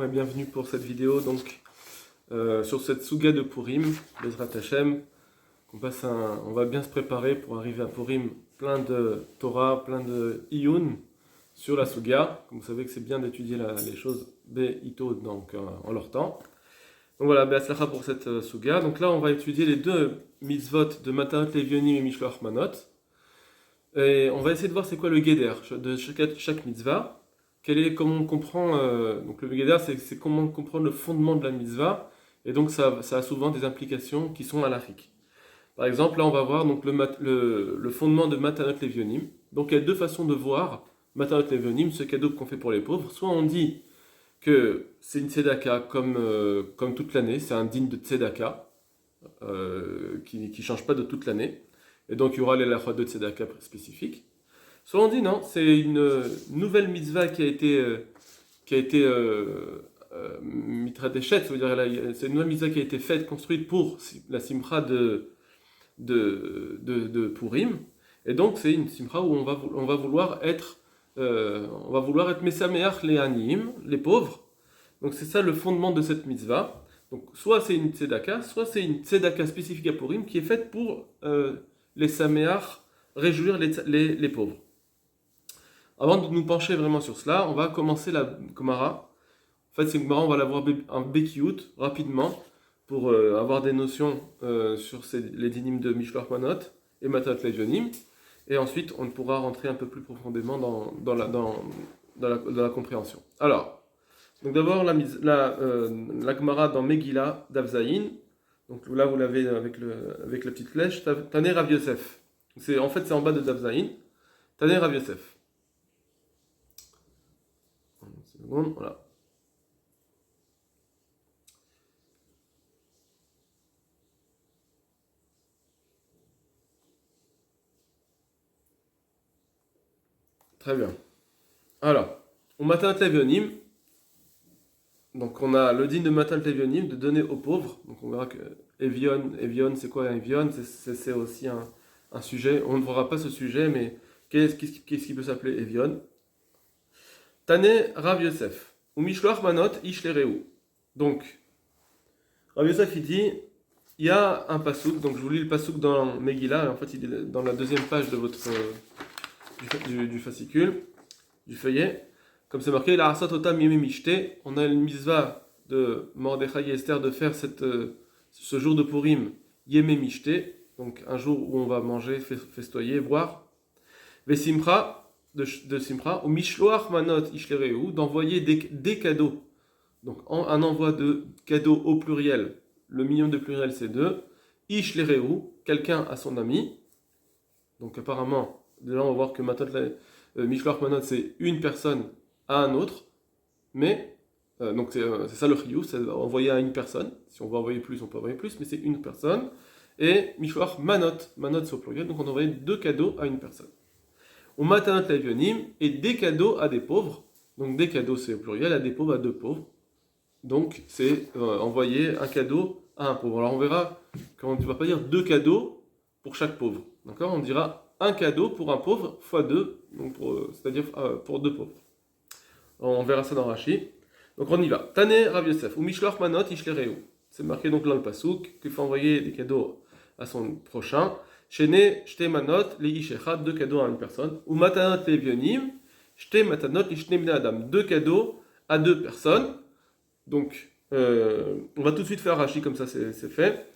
et bienvenue pour cette vidéo donc sur cette Souga de Purim, Bezrat Hashem. On va bien se préparer pour arriver à Purim, plein de Torah, plein de Iyun sur la Souga. Comme vous savez que c'est bien d'étudier les choses Be'ito donc en leur temps. Donc voilà, Be'atzlacha pour cette Souga. Donc là on va étudier les deux mitzvot de Matanot Levionim et Mishloach Manot. Et on va essayer de voir c'est quoi le Geder de chaque mitzvah. Comment on comprend, donc le Geder, c'est comment comprendre le fondement de la mitzvah, et donc ça a souvent des implications qui sont halachiques. Par exemple, là on va voir donc le fondement de Matanot Levionim. Donc il y a deux façons de voir Matanot Levionim, ce cadeau qu'on fait pour les pauvres. Soit on dit que c'est une tzedaka comme toute l'année, c'est un digne de tzedaka, qui ne change pas de toute l'année, et donc il y aura les halachot de tzedaka spécifiques. Soit on dit non, c'est une nouvelle mitzvah qui a été mitradeshet, ça veut dire c'est une nouvelle mitzvah qui a été faite, construite pour la simcha de Purim, et donc c'est une simcha où on va vouloir être mesameach les aniyim, les pauvres. Donc c'est ça le fondement de cette mitzvah. Donc soit c'est une tzedaka, soit c'est une tzedaka spécifique à Purim qui est faite pour les sameach, réjouir les pauvres. Avant de nous pencher vraiment sur cela, on va commencer la Gemara. En fait, cette Gemara, on va la voir en Bekiyut rapidement pour avoir des notions sur les dynimes de Mishloach Manot et Matanot Levionim. Et ensuite, on pourra rentrer un peu plus profondément dans la compréhension. Alors, donc d'abord la Gemara dans Megillah d'Avzaïn. Donc là, vous l'avez avec la petite flèche. Taner Rav Yosef. C'est en bas de d'Avzaïn. Taner Rav Yosef. Voilà. Très bien. Alors, au Matanot Levionim, donc on a le din de Matanot Levionim de donner aux pauvres. Donc on verra que Evion, c'est quoi un Evion? C'est aussi un sujet. On ne verra pas ce sujet, mais qu'est-ce qui peut s'appeler Evion? Tane Rav Yosef, ou Mishloach Manot Ishlereu. Donc, Rav Yosef il dit, il y a un pasouk, donc je vous lis le pasouk dans Megillah, en fait il est dans la deuxième page de du fascicule, du feuillet, comme c'est marqué, la Harsat Otam Yemi Mishte, on a une mitzvah de Mordechai et Esther de faire ce jour de Purim, Yemi Mishte, donc un jour où on va manger, festoyer, boire, Vesimcha, de Simcha, ou Mishloach Manot Ishlereu, d'envoyer des cadeaux. Donc un envoi de cadeaux au pluriel, le minimum de pluriel c'est 2. Ishlereu, quelqu'un à son ami. Donc apparemment, là on va voir que Mishloach Manot c'est une personne à un autre. Mais, donc c'est ça le chiyuv, c'est envoyer à une personne. Si on veut envoyer plus, on peut envoyer plus, mais c'est une personne. Et Mishloach Manot c'est au pluriel, donc on envoie 2 cadeaux à une personne. Ou Matanot Levionim, et des cadeaux à des pauvres. Donc des cadeaux c'est au pluriel, à des pauvres, à 2 pauvres. Donc c'est envoyer un cadeau à un pauvre. Alors on verra quand tu ne vas pas dire 2 cadeaux pour chaque pauvre. D'accord? On dira un cadeau pour un pauvre fois 2, donc c'est-à-dire pour 2 pauvres. Alors, on verra ça dans Rashi. Donc on y va. Tane Rav Yosef, ou Mishloach Manot Ishlereu. C'est marqué donc dans le pasouk qu'il faut envoyer des cadeaux à son prochain. Shene shte manot li ish echad, 2 cadeaux à une personne. Ou matanot levionim, shte matanot li shne bnei adam, 2 cadeaux à 2 personnes. Donc, on va tout de suite faire Rashi, comme ça c'est fait.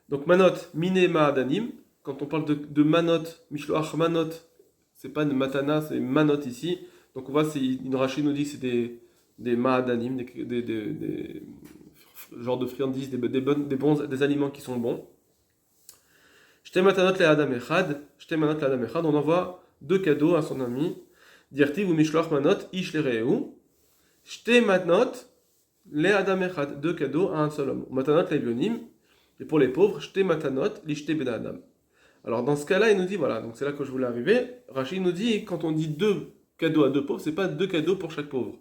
Donc manot mine ma'adanim, quand on parle de manot, mishloach manot, c'est pas de matana, c'est manot ici. Donc on voit, Rashi nous dit que c'est des ma'adanim, des genres de friandises, des aliments qui sont bons. Shte matanot le adam echad, on envoie 2 cadeaux à son ami. Dirtiv ou mishloach manot ishlereu. Shte matanot le adam echad, 2 cadeaux à un seul homme. Matanot levionim, et pour les pauvres, shte matanot li shte ben adam. Alors dans ce cas-là, il nous dit, voilà, donc c'est là que je voulais arriver. Rachid nous dit, quand on dit 2 cadeaux à 2 pauvres, c'est pas 2 cadeaux pour chaque pauvre.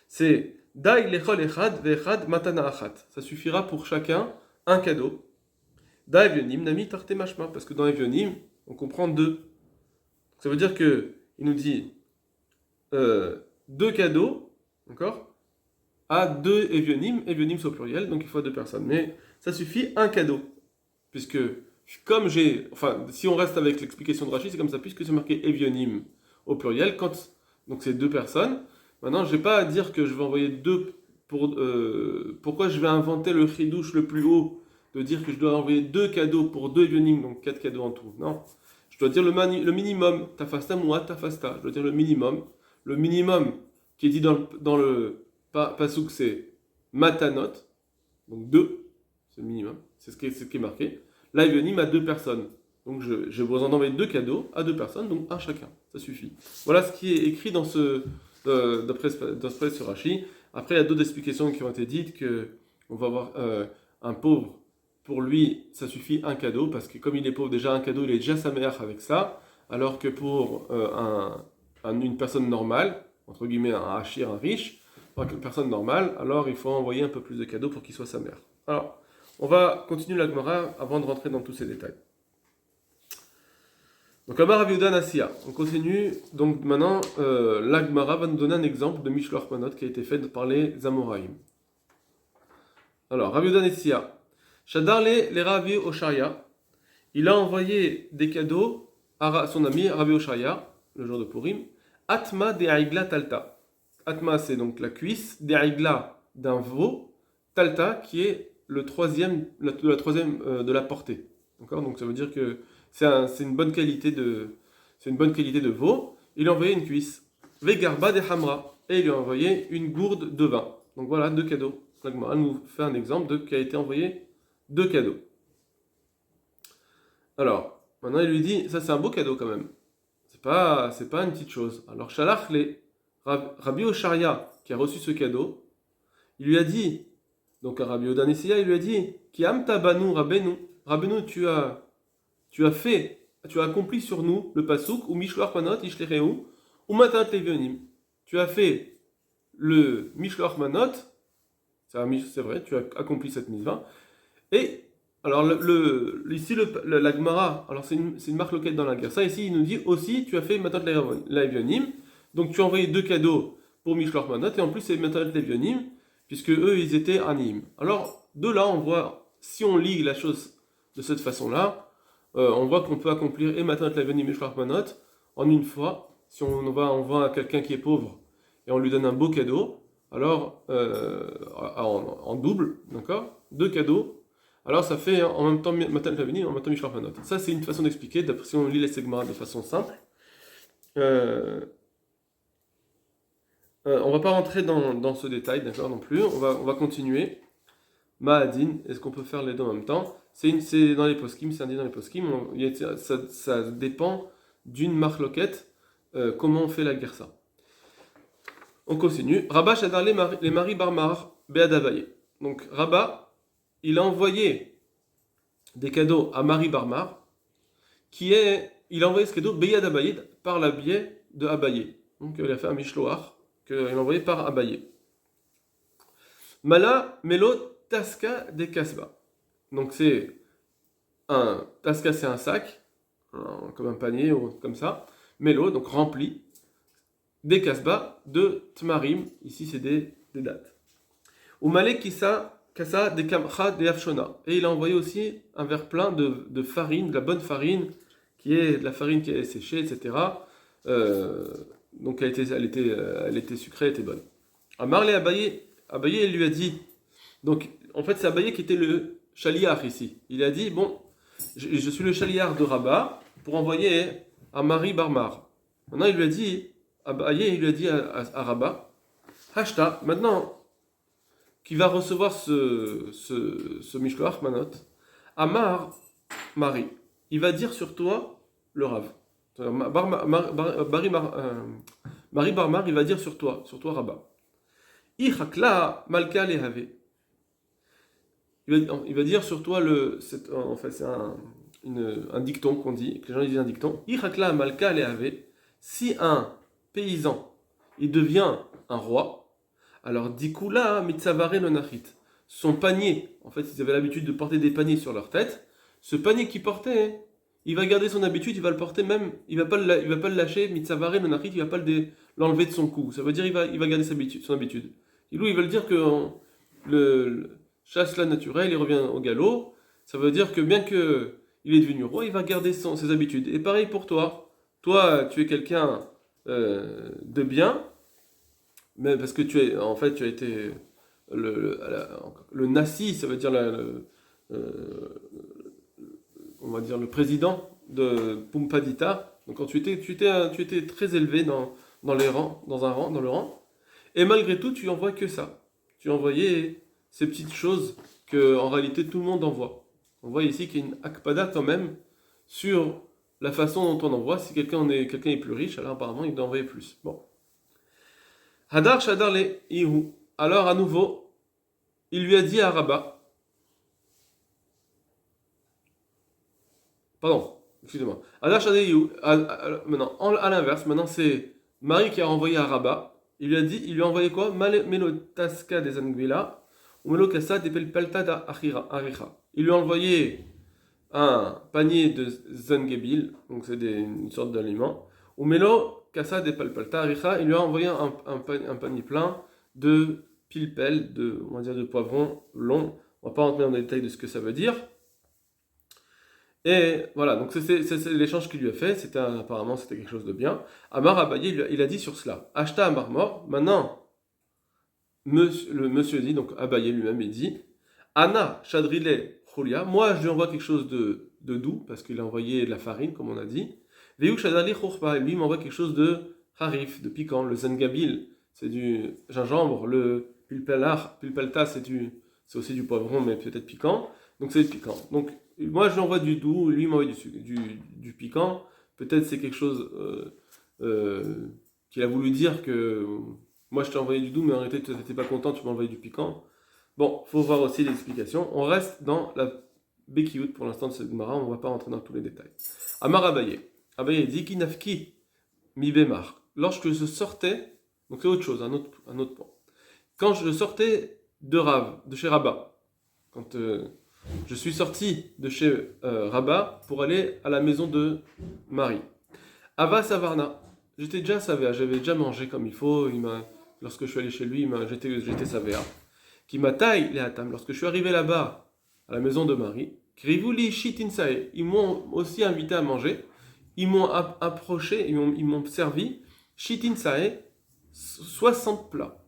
C'est dai lechol echad ve'echad matana achat. Ça suffira pour chacun un cadeau. Evionim nami tarte mashma, parce que dans Evionim, on comprend 2. Ça veut dire que il nous dit 2 cadeaux, d'accord, à 2 Evionim c'est au pluriel, donc il faut 2 personnes. Mais ça suffit un cadeau. Puisque, comme si on reste avec l'explication de Rachid, c'est comme ça, puisque c'est marqué Evionim au pluriel, donc c'est 2 personnes. Maintenant, je n'ai pas à dire que je vais envoyer pourquoi je vais inventer le chidouche le plus haut, de dire que je dois envoyer 2 cadeaux pour 2 Evionim, donc 4 cadeaux en tout. Non. Je dois dire le minimum, tafasta muat tafasta. Je dois dire le minimum. Le minimum qui est dit dans le pasuk, c'est matanot, donc 2, c'est le minimum, c'est ce qui est marqué. Là, Evionim à 2 personnes. Donc j'ai besoin d'envoyer 2 cadeaux à 2 personnes, donc un chacun, ça suffit. Voilà ce qui est écrit d'après ce Rashi. Après, il y a d'autres explications qui ont été dites, qu'on va avoir un pauvre, pour lui, ça suffit un cadeau, parce que comme il est pauvre, déjà un cadeau, il est déjà sa mère avec ça, alors que pour une personne normale, entre guillemets un hachir, un riche, pour une personne normale, alors il faut envoyer un peu plus de cadeaux pour qu'il soit sa mère. Alors, on va continuer la Gemara avant de rentrer dans tous ces détails. Donc, Amar Rav Yehuda Nasiya. On continue. Donc, maintenant, la Gemara va nous donner un exemple de Mishloach Manot qui a été fait par les Amoraïm. Alors, Rav Yehuda Nasiya. Shadar les Ravi Osharia. Il a envoyé des cadeaux à son ami Ravi Osharia, le jour de Purim. Atma de Aigla Talta. Atma, c'est donc la cuisse, de Aigla d'un veau, Talta, qui est la troisième de la portée. D'accord. Donc ça veut dire que c'est une bonne qualité de veau. Il a envoyé une cuisse. Vegarba de Hamra. Et il lui a envoyé une gourde de vin. Donc voilà, 2 cadeaux. La Gemara nous fait un exemple de qui a été envoyé 2 cadeaux. Alors, maintenant il lui dit, ça c'est un beau cadeau quand même. C'est pas une petite chose. Alors, Shalach Rabbi Osharia, qui a reçu ce cadeau, il lui a dit, donc à Rabbi Yehuda Nasiya, il lui a dit, Ki amta banu Rabbeinu, Rabbeinu, tu as accompli sur nous le pasuk, ou Mishloach Manot, Ishlereu, ou Matanat Levionim. Tu as fait le Mishloach Manot, c'est vrai, tu as accompli cette mitzvah. Et, alors, ici, la Gemara, alors c'est une marque loquette dans la guerre. Ça, ici, il nous dit aussi, tu as fait Matanat Levionim, donc tu as envoyé 2 cadeaux pour Mishloach Manot, et en plus, c'est Matanat Levionim, puisque eux, ils étaient anim. Alors, de là, on voit, si on lit la chose de cette façon-là, on voit qu'on peut accomplir et Matanat Levionim et Mishloach Manot en une fois. Si on voit à quelqu'un qui est pauvre et on lui donne un beau cadeau, alors en double, d'accord, 2 cadeaux, alors ça fait en même temps Matanat Levionim, en même temps Mishloach Manot. Ça, c'est une façon d'expliquer, si on lit les segments de façon simple. On va pas rentrer dans ce détail, d'accord, non plus. On va continuer. Ma'adin, est-ce qu'on peut faire les deux en même temps? C'est dans les poskim, c'est indiqué dans les poskim. Ça dépend d'une marloquette, comment on fait la gersa. On continue. Rabba Shadar les Marie Barmar Be'adavaye. Donc Rabba, il a envoyé des cadeaux à Marie Barmar, il a envoyé ce cadeau Be'adabaye par la biais de Abaye. Donc il a fait un mishloach qu'il a envoyé par Abaye. Mala Melo Taska de Kasba. Donc c'est un Taska, c'est un sac, comme un panier ou comme ça. Melo, donc rempli. Des Kasba de Tmarim. Ici c'est des dates. Ou Malek Kasa de Kamcha de Afshona. Et il a envoyé aussi un verre plein de farine, de la bonne farine, qui est de la farine qui est séchée, etc. Donc elle était sucrée, elle était bonne. Amarle Abaye lui a dit, donc en fait c'est Abaye qui était le chaliar ici. Il a dit, bon, je suis le chaliar de Rabba pour envoyer à Marie Barmar. Maintenant il lui a dit, Abaye il lui a dit à Rabba, Hashta, maintenant qui va recevoir ce Mishloach Manot, Amar Marie, il va dire sur toi le Rav. Marie Barmar, il va dire sur toi Rabba. Ichakla malka lehave. Il va dire sur toi en fait c'est un dicton qu'on dit, que les gens disent un dicton. Ichakla malka lehave. Si un paysan il devient un roi, alors dikula mitzavare le nachit. Son panier, en fait ils avaient l'habitude de porter des paniers sur leur tête. Ce panier qu'il portait, il va garder son habitude, il va le porter même, il va pas le lâcher, mitzavare le nachit, il va pas l'enlever de son cou. Ça veut dire il va garder son habitude. Ils veulent dire que chasse la naturelle, il revient au galop. Ça veut dire que bien que il est devenu roi, il va garder ses habitudes. Et pareil pour toi. Toi, tu es quelqu'un de bien, mais parce que en fait, tu as été le nasi, ça veut dire on va dire le président de Pumpadita. Donc quand tu étais très élevé dans les rangs, dans le rang. Et malgré tout, tu envoies que ça. Tu envoyais ces petites choses que en réalité tout le monde envoie. On voit ici qu'il y a une akpada quand même sur la façon dont on envoie. Si quelqu'un est plus riche, alors apparemment il doit envoyer plus. Bon. Hadar Shadar le Ihu. Alors à nouveau, il lui a dit à Rabat, pardon, excusez-moi. Hadar Shadar le Ihu. Maintenant, à l'inverse, maintenant c'est Marie qui a envoyé à Rabat. Il lui a envoyé quoi? Melotaska des Anguilla ou Melokasa des Pelpalta d'Aricha. Il lui a envoyé un panier de zangebil, donc c'est une sorte d'aliment, ou Melo Kassa des Pelpalta Aricha. Il lui a envoyé un panier plein de pilpel, on va dire de poivrons longs. On va pas rentrer dans les détails de ce que ça veut dire. Et voilà, donc c'est l'échange qu'il lui a fait. Apparemment, c'était quelque chose de bien. Amar Abaye, il a dit sur cela. Acheta Amar mort. Maintenant, le monsieur dit, donc Abaye lui-même, il dit Anna Chadrile Cholia. Moi, je lui envoie quelque chose de doux, parce qu'il a envoyé de la farine, comme on a dit. Veu Chadali Chorpa. Lui, il m'envoie quelque chose de harif, de piquant. Le zangabil, c'est du gingembre. Le pilpelta, c'est aussi du poivron, mais peut-être piquant. Donc c'est piquant. Donc moi je lui envoie du doux, lui il m'envoie du piquant. Peut-être c'est quelque chose qu'il a voulu dire que moi je t'ai envoyé du doux, mais en réalité tu n'étais pas content, tu m'as envoyé du piquant. Bon, faut voir aussi l'explication. On reste dans la Bekiout pour l'instant de cette Gemara, on ne va pas rentrer dans tous les détails. Amar Abaye. Abaye dit Kinafki mi bemar. Lorsque je sortais, donc c'est autre chose, un autre point. Quand je sortais de chez Rabat, quand je suis sorti de chez Rabat pour aller à la maison de Marie. Ava Savarna, j'étais déjà savéa, j'avais déjà mangé comme il faut. Lorsque je suis allé chez lui, j'étais savéa. Qui m'a taille les hatam. Lorsque je suis arrivé là-bas, à la maison de Marie, Krivuli Shitinsae, ils m'ont aussi invité à manger. Ils m'ont approché, ils m'ont servi Shitinsae, 60 plats,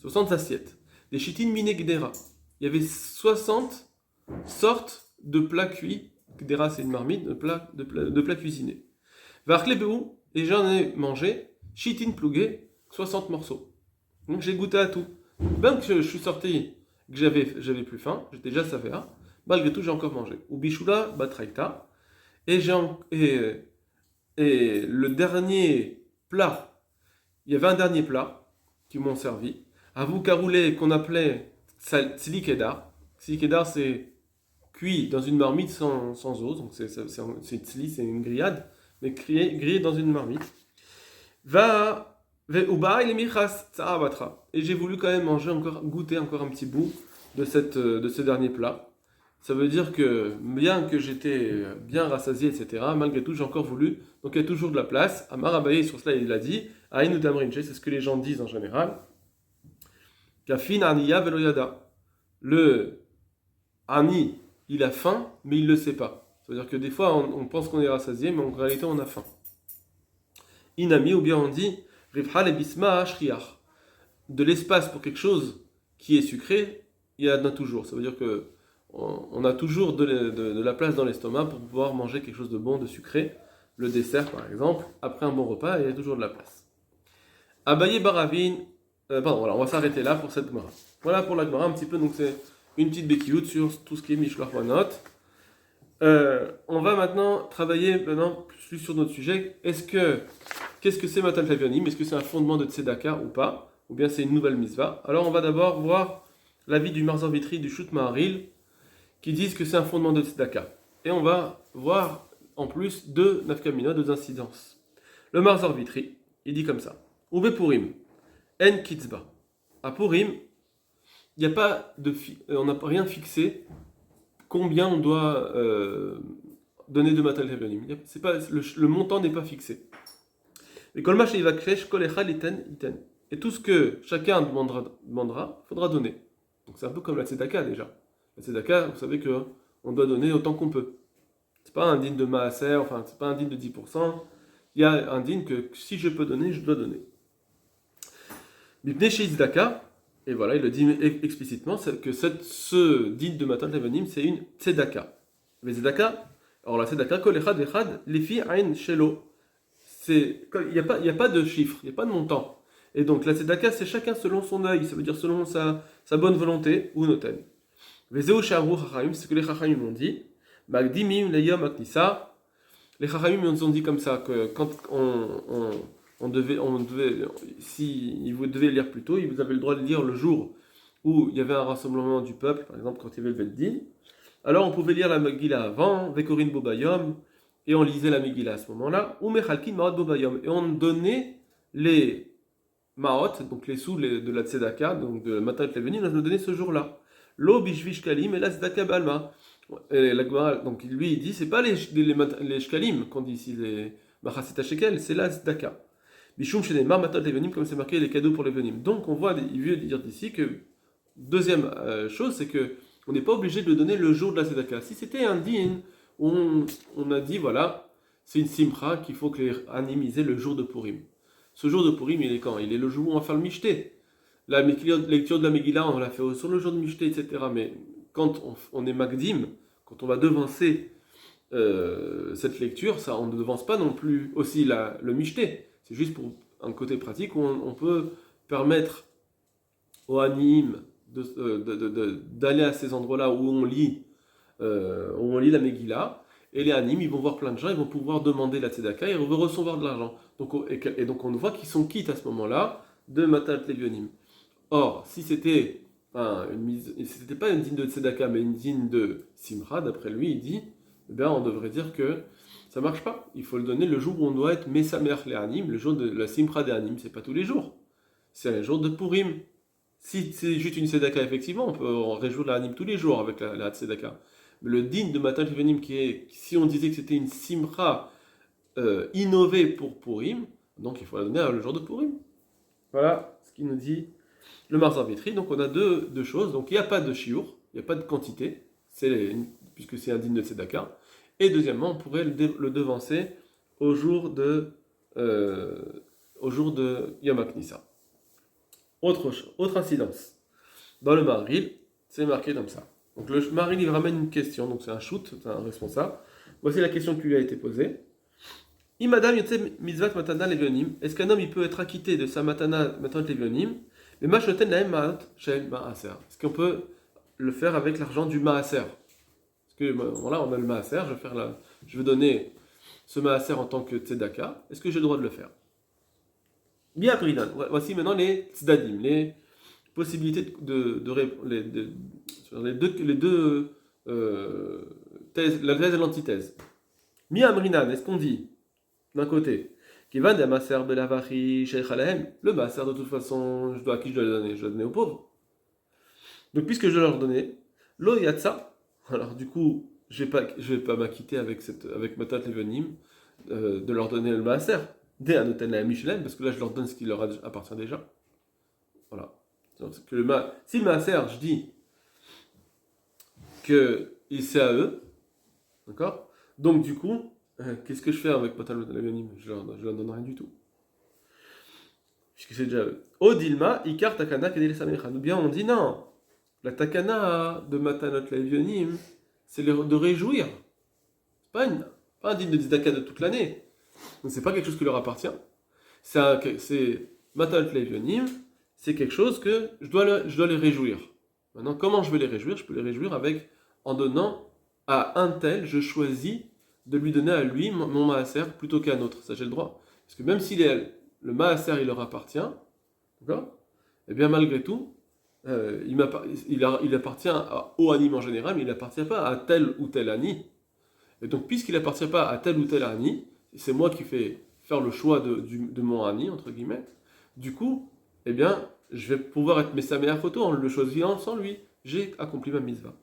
60 assiettes. Des Shitin Minegdera. Il y avait 60 sortes de plats cuits. Gdera, c'est une marmite, de plats cuisinés. Varklebeu, et j'en ai mangé, Shitin Plougué, 60 morceaux. Donc j'ai goûté à tout. Bien que je suis sorti, que j'avais plus faim, j'étais déjà savéa, malgré tout j'ai encore mangé. Ou Bishula Batraita, et le dernier plat, il y avait un dernier plat qui m'ont servi, Avou Karoulé, qu'on appelait Tzili Kedar. Tzili Kedar, c'est cuit dans une marmite sans eau, donc c'est tzili, c'est une grillade, mais grillé dans une marmite. Et j'ai voulu quand même goûter encore un petit bout de ce dernier plat. Ça veut dire que, bien que j'étais bien rassasié, etc., malgré tout, j'ai encore voulu. Donc il y a toujours de la place. Amar Abaye, sur cela, il l'a dit. Aïnou Damrinche, c'est ce que les gens disent en général. Kafin Aniya Veloyada. Le Ani, il a faim, mais il ne le sait pas. C'est-à-dire que des fois, on pense qu'on est rassasié, mais en réalité, on a faim. Inami, ou bien on dit Rivhal et Bisma Ashriach. De l'espace pour quelque chose qui est sucré, il y en a toujours. Ça veut dire que on a toujours de la place dans l'estomac pour pouvoir manger quelque chose de bon, de sucré. Le dessert, par exemple, après un bon repas, il y a toujours de la place. Abaye Baravin. Voilà, on va s'arrêter là pour cette Gemara. Voilà pour la Gemara, un petit peu, donc c'est une petite béquilloute sur tout ce qui est Mishloach Manot. On va maintenant travailler plus sur notre sujet. Qu'est-ce que c'est Matan Tavionim? Est-ce que c'est un fondement de Tzedaka ou pas? Ou bien c'est une nouvelle mitzvah? Alors on va d'abord voir l'avis du Marzor Vitri du Shut Maharil qui disent que c'est un fondement de Tzedaka. Et on va voir en plus deux nafkamina, deux incidences. Le Marzor Vitri, il dit comme ça. Uve Purim, En Kitzba. À Purim, il n'y a pas on n'a rien fixé combien on doit donner de Matan Tavionim. Le montant n'est pas fixé. Et Et tout ce que chacun demandera, il faudra donner. Donc c'est un peu comme la tzedaka déjà. La tzedaka, vous savez qu'on doit donner autant qu'on peut. C'est pas un digne de maaser, enfin c'est pas un digne de 10%. Il y a un digne que si je peux donner, je dois donner. Mipnei chez tzedaka, et voilà, il le dit explicitement, c'est que ce digne de Matan Levanim, c'est une tzedaka. Mais tzedaka, alors la tzedaka, kol echad vechad, lefi ain shelo. Il n'y a pas de chiffre, il n'y a pas de montant. Et donc la tzedaka, c'est chacun selon son œil, ça veut dire selon sa bonne volonté, ou noten. Vezeu sharu chachamim, c'est ce que les chachamim ont dit. Magdimim leyom aknisa. Les chachamim nous ont dit comme ça, que quand on devait, si vous devez lire plus tôt, vous avez le droit de lire le jour où il y avait un rassemblement du peuple, par exemple quand il y avait le Beddin. Alors on pouvait lire la Megillah avant, Vekorin Bobayom, et on lisait la Megillah à ce moment-là, ou Mechalkin Maot Bobayom, et on donnait les Maot, donc les sous de la Tzedaka, donc de Matan Levanim, on nous donnait ce jour-là. Lo Bishvish Kalim et la Tzedaka Balma. Et la Gemara, donc lui il dit, c'est pas les Shkalim qu'on dit ici, les Machaset Shekel, c'est la Tzedaka. Bishum Shenemar Matan Levanim, comme c'est marqué les cadeaux pour les Levanim. Donc on voit, il veut dire d'ici que, deuxième chose, c'est que on n'est pas obligé de le donner le jour de la Tzedaka. Si c'était un din, on a dit, voilà, c'est une simcha qu'il faut que les animiser le jour de Purim. Ce jour de Purim, il est quand? Il est le jour où on va faire le Mishté. La lecture de la Megillah, on l'a fait sur le jour de Mishté, etc. Mais quand on est Magdim, quand on va devancer cette lecture, ça, on ne devance pas non plus aussi le Mishté. C'est juste pour un côté pratique où on peut permettre aux animes d'aller à ces endroits-là où on lit la Megillah, et les animes, ils vont voir plein de gens, ils vont pouvoir demander la tzedaka et recevoir de l'argent. Et donc on voit qu'ils sont quittes à ce moment-là de Matan Levanim. Or, si c'était c'était pas une digne de tzedaka, mais une digne de simcha, d'après lui, il dit, eh bien, on devrait dire que ça marche pas. Il faut le donner le jour où on doit être Mesamer les animes, le jour de la simcha des animes, c'est pas tous les jours. C'est le jour de Purim. Si c'est juste une tzedaka, effectivement, on peut en réjouir la anime tous les jours avec la tzedaka. Mais le din de Matan Levanim, si on disait que c'était une simcha innovée pour Purim, donc il faut la donner le jour de Purim. Voilà ce qu'il nous dit le Marzar Vitri. Donc on a deux choses. Donc il n'y a pas de shiur, il n'y a pas de quantité, puisque c'est un din de tzedaka. Et deuxièmement, on pourrait le devancer au jour de Yom HaKnissa. Autre incidence. Dans le Maharil, c'est marqué comme ça. Donc le Maharil, il ramène une question, donc c'est un shoot, c'est un responsable. Voici la question qui lui a été posée. Imadam yotze mitzvat matana levionim. Est-ce qu'un homme il peut être acquitté de sa matana levionim? Mais machnoten lahem ma'at shel ma'aser. Est-ce qu'on peut le faire avec l'argent du ma'aser? Parce que voilà, on a le ma'aser, je vais donner ce ma'aser en tant que tzedaka. Est-ce que j'ai le droit de le faire? Bien bridan. Voici maintenant les tzdadim, les possibilités sur les deux thèses, la thèse et l'antithèse. Mi amrinan, est-ce qu'on dit d'un côté, Kivan de Maser Belavachi Sheikh Alahem, le Maser de toute façon, à qui je dois le donner? Je dois le donner aux pauvres. Donc puisque je dois leur donner, Lo Yatsa, alors du coup, je vais pas m'acquitter avec Matat Levanim de leur donner le Maser, dès Anoten la Michelin, parce que là je leur donne ce qui leur appartient déjà. Voilà. Si le Maser, je dis que c'est à eux, d'accord? Donc du coup, qu'est-ce que je fais avec Matan Levanim? Je leur donne rien du tout. Puisque c'est déjà eux. Odilma, Ikar Takana Kedele Samecha. Ou bien on dit non. La Takana de Matanot Levanim, c'est de réjouir. C'est pas un digne de tzedaka de toute l'année. Donc c'est pas quelque chose qui leur appartient. C'est Matanot Levanim, c'est quelque chose que je dois les réjouir. Maintenant, comment je vais les réjouir? Je peux les réjouir en donnant à un tel, je choisis de lui donner à lui mon maaser plutôt qu'à un autre. Ça, j'ai le droit. Parce que même si le maaser, il leur appartient, d'accord? Eh bien, malgré tout, il appartient au anime en général, mais il n'appartient pas à tel ou tel ani. Et donc, puisqu'il n'appartient pas à tel ou tel ani, c'est moi qui fais faire le choix de mon ani, entre guillemets. Du coup, eh bien, je vais pouvoir être mesamé à photo en le choisissant sans lui. J'ai accompli ma mitzvah.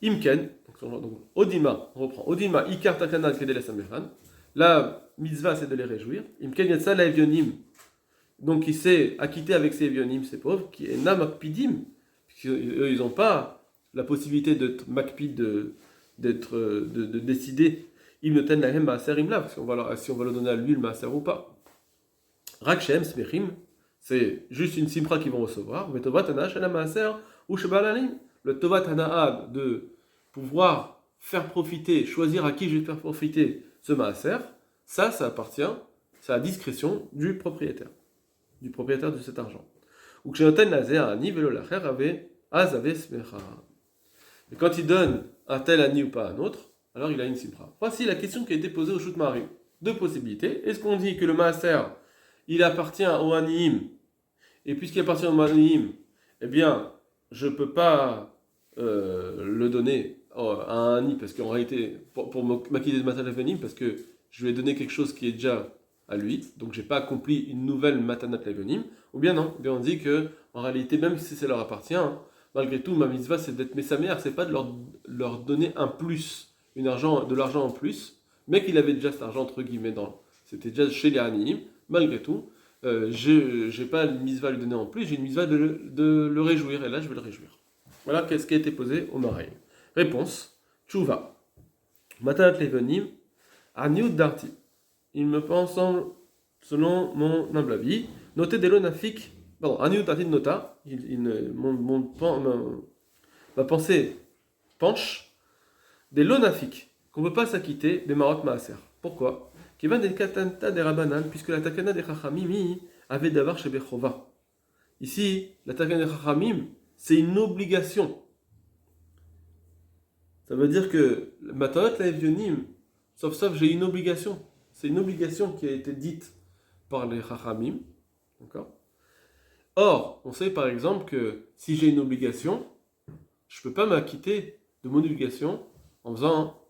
Imken, donc Odima, on reprend. Odima, Ikar Takana Kedele Samechan. La mitzvah, c'est de les réjouir. Imken Yatsa Laevionim. Donc il s'est acquitté avec ses Evionim, ces pauvres, qui est Namakpidim, puisqu'eux, ils n'ont pas la possibilité d'être Makpid, de décider. Ils ne tiennent la hem maaser imla, parce si on va leur donner à lui le maaser ou pas. Rak shem smechim, c'est juste une simra qu'ils vont recevoir. Mais tovat hana shel maaser ou shebal alim. Le tovat hana de pouvoir faire profiter, choisir à qui je vais faire profiter ce maaser, ça appartient, c'est à la discrétion du propriétaire de cet argent. Ou que shenoten lazer ani velo lacher avait azave smecha. Et quand il donne un tel ani ou pas un autre, alors il a une simra. Voici la question qui a été posée au Shoot Mari. Deux possibilités. Est-ce qu'on dit que le maaser, il appartient au aniim, et puisqu'il appartient au aniim, eh bien, je ne peux pas le donner à un ani, parce qu'en réalité, pour m'acquitter de matanat levanim, parce que je lui ai donné quelque chose qui est déjà à lui, donc je n'ai pas accompli une nouvelle matanat levanim, ou bien non, bien on dit que en réalité, même si ça leur appartient, malgré tout, ma mitzvah, c'est d'être messamer, c'est pas de leur donner un plus, de l'argent en plus, mais qu'il avait déjà cet argent entre guillemets c'était déjà chez les aniim, malgré tout, je n'ai pas une mitzvah à lui donner en plus, j'ai une mitzvah de le réjouir, et là je vais le réjouir. Voilà qu'est-ce qui a été posé au Moraï. Réponse, Tchouva. Matanat levanim, aniut darti. Il me semble, selon mon humble avis, noter des lonafik, pardon, aniut darti de nota, ma pensée penche, des lonafik, qu'on ne peut pas s'acquitter des marot maaser. Pourquoi? Kivan des katanta des rabanan, puisque la takana des chachamim avait d'avoir chez Bechova. Ici, la takana des chachamim, c'est une obligation. Ça veut dire que matanat levanim, sauf j'ai une obligation. C'est une obligation qui a été dite par les chachamim. D'accord? Or, on sait par exemple que si j'ai une obligation, je ne peux pas m'acquitter de mon obligation en faisant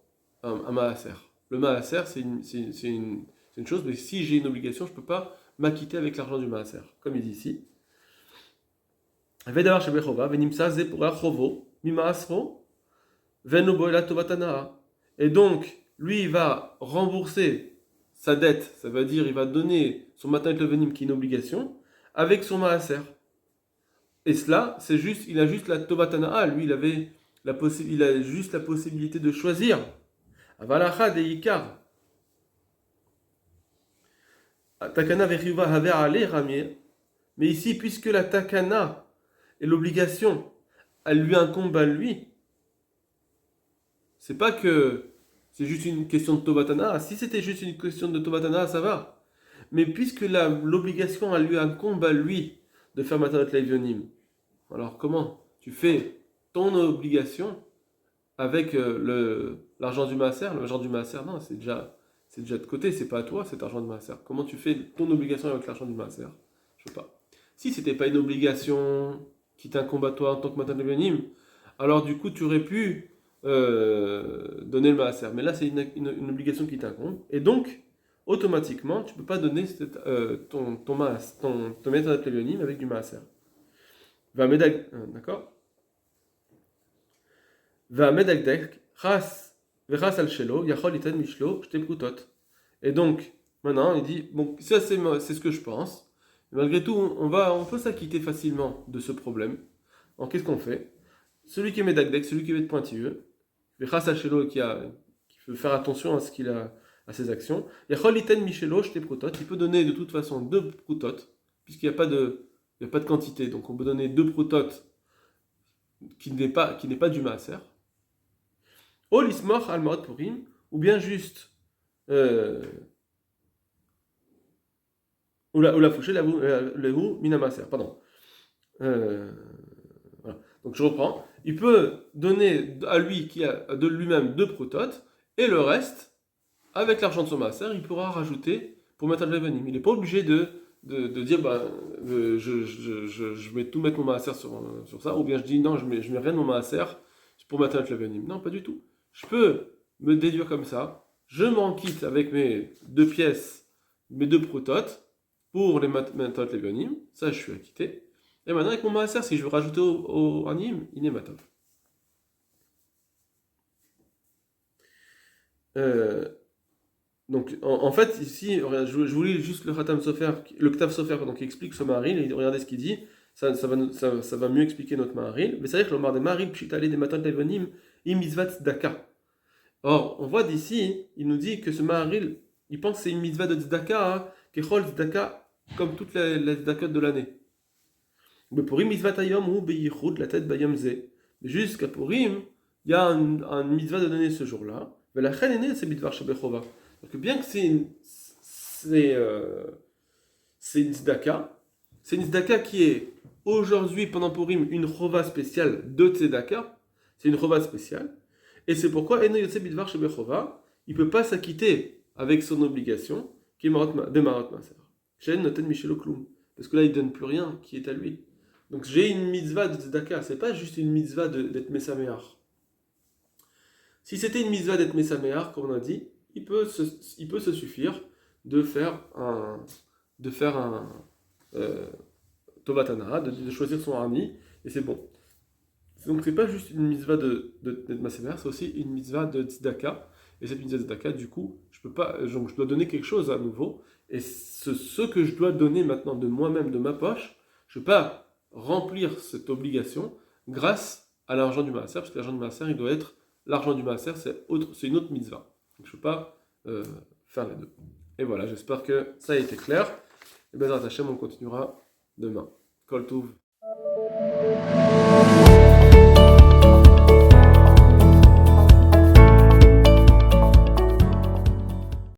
un maaser. Le maaser, c'est une chose, mais si j'ai une obligation, je ne peux pas m'acquitter avec l'argent du maaser. Comme il dit ici. Et donc, lui, il va rembourser sa dette, ça veut dire il va donner son matanat levanim qui est une obligation, avec son maaser. Et cela, c'est juste, il a juste la tovatana, lui, il a juste la possibilité de choisir. Avalacha de ikar. Takana vechiva haver ale ramir. Mais ici, puisque la takana et l'obligation, elle lui incombe à lui, c'est pas que c'est juste une question de tovatana. Si c'était juste une question de tovatana, ça va. Mais puisque l'obligation, elle lui incombe à lui de faire matanat levanim, alors comment tu fais ton obligation avec l'argent du maaser? L'argent du maaser, non, c'est déjà de côté, c'est pas à toi cet argent du maaser. Comment tu fais ton obligation avec l'argent du maaser? Je sais pas. Si c'était pas une obligation qui t'incombe à toi en tant que matanat levanim, alors du coup tu aurais pu donner le maaser. Mais là c'est une obligation qui t'incombe, et donc automatiquement tu peux pas donner ton matanat levanim avec du maaser. D'accord? Et donc, maintenant, il dit, bon, ça c'est ce que je pense. Mais malgré tout, on peut s'acquitter facilement de ce problème. Alors, qu'est-ce qu'on fait? Celui qui est médagdek, celui qui est pointilleux, qui veut faire attention à ce qu'il a, à ses actions, il peut donner de toute façon 2 prutot, puisqu'il n'y a pas de quantité. Donc, on peut donner 2 prutot qui n'est pas du maaser. O l'ismor al maot purim, ou bien juste ou la fouché lehu mina maaser, pardon. Voilà. Donc je reprends. Il peut donner à lui qui a de lui-même 2 prototes, et le reste, avec l'argent de son maaser, il pourra rajouter pour mettre le levanim. Il n'est pas obligé de dire je vais tout mettre mon maaser sur ça, ou bien je dis non, je mets rien de mon maaser pour mettre le levanim. Non, pas du tout. Je peux me déduire comme ça, je m'en quitte avec mes 2 pièces, mes 2 prototes, pour les matot levanim, ça je suis acquitté. Et maintenant avec mon maaser, si je veux rajouter au anim, il est matov. Donc, en fait, ici, regarde, je vous lis juste le Khatam Sofer, le Ktav Sofer, pardon, qui explique ce Maharil, et regardez ce qu'il dit, ça va mieux expliquer notre Maharil. Mais c'est vrai que l'Omar des Maharil, Pshitale des Matan Levonim, Imizvat Daka. Or, on voit d'ici, il nous dit que ce Maharil, il pense que c'est une mitzvah de Tzedaka, hein, Kechol Tzedaka, comme toutes les Tzedakot de l'année. Mais pour Mitzvah Tayom ou Beyichud, la tête Bayom Ze. Mais jusqu'à Purim, il y a un mitzvah de donner ce jour-là. Mais la reine est née, c'est Bidvar Shabechova. Donc bien que c'est une tzedaka, c'est une tzedaka qui est aujourd'hui, pendant Purim, une chova spéciale de tzedaka. C'est une chova spéciale. Et c'est pourquoi Eno Yotze Bidvar Shabechova, il ne peut pas s'acquitter avec son obligation, qui est Bemarat Maser. Shen Noten Michelo Klum. Parce que là, il ne donne plus rien qui est à lui. Donc j'ai une mitzvah de tzedaka, c'est pas juste une mitzvah d'être Messaméar. Si c'était une mitzvah d'être Messaméar, comme on a dit, il peut se suffire de faire un Tovatana, de choisir son Arni, et c'est bon. Donc c'est pas juste une mitzvah d'être Messaméar, c'est aussi une mitzvah de tzedaka. Et cette mitzvah de tzedaka, du coup, je dois donner quelque chose à nouveau, et ce que je dois donner maintenant de moi-même, de ma poche, je ne peux pas remplir cette obligation grâce à l'argent du maaser, parce que l'argent du maaser, il doit être l'argent du maaser, c'est une autre mitzvah. Donc je ne peux pas faire les deux. Et voilà, j'espère que ça a été clair. Et bien, Hashem, on continuera demain. Kol Tov.